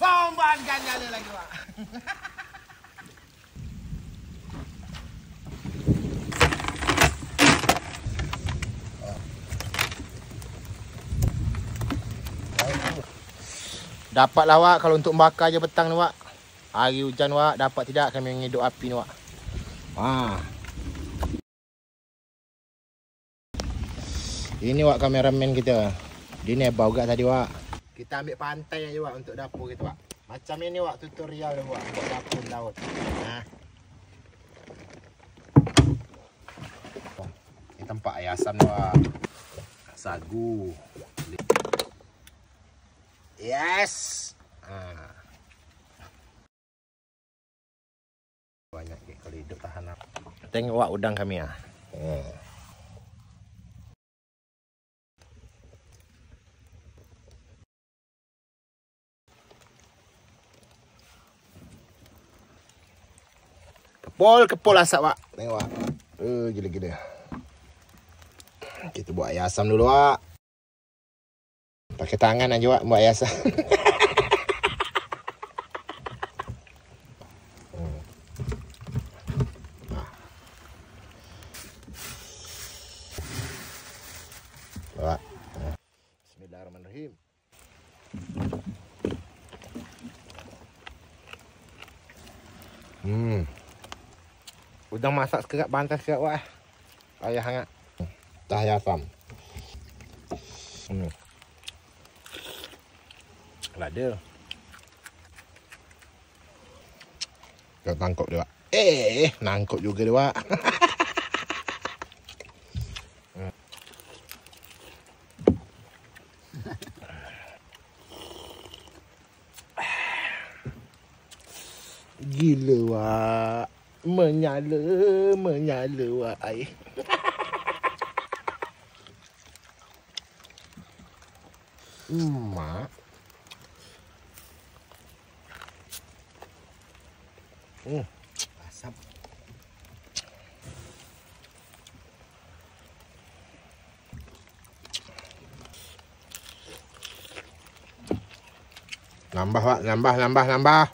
Korbankan nyala lagi, Wak. Dapatlah, Wak, kalau untuk bakar je petang ni, Wak. Hari hujan, Wak, dapat tidak kami menghidup api ni, Wak. Ini, Wak, kameraman kita. Dia ni bau gak tadi, Wak. Kita ambil pantai aja, Wak, untuk dapur kita, Wak. Macam ini, Wak, tutorial dia, Wak, untuk dapur laut. Ini tempat air asam ni, Wak. Sagu. Yes. Banyak ke kalau hidup tahan. Tengok, Wak, udang kami ah. Kepol asap, Wak. Tengok, Wak. Gila-gila. Kita buat air asam dulu, Wak. Pakai tangan aja, Wak, buat air asam. Wak. Bismillahirrahmanirrahim. Udang masak sekerat, bantas sekerat, Wak. Air hangat. Dah air asam. Lada. Kita tangkap dia, Wak. Nangkap juga dia, Wak. Gila, Wak. Menyala, Wak, air. Mak. Asap. Nambah, Wak, nambah.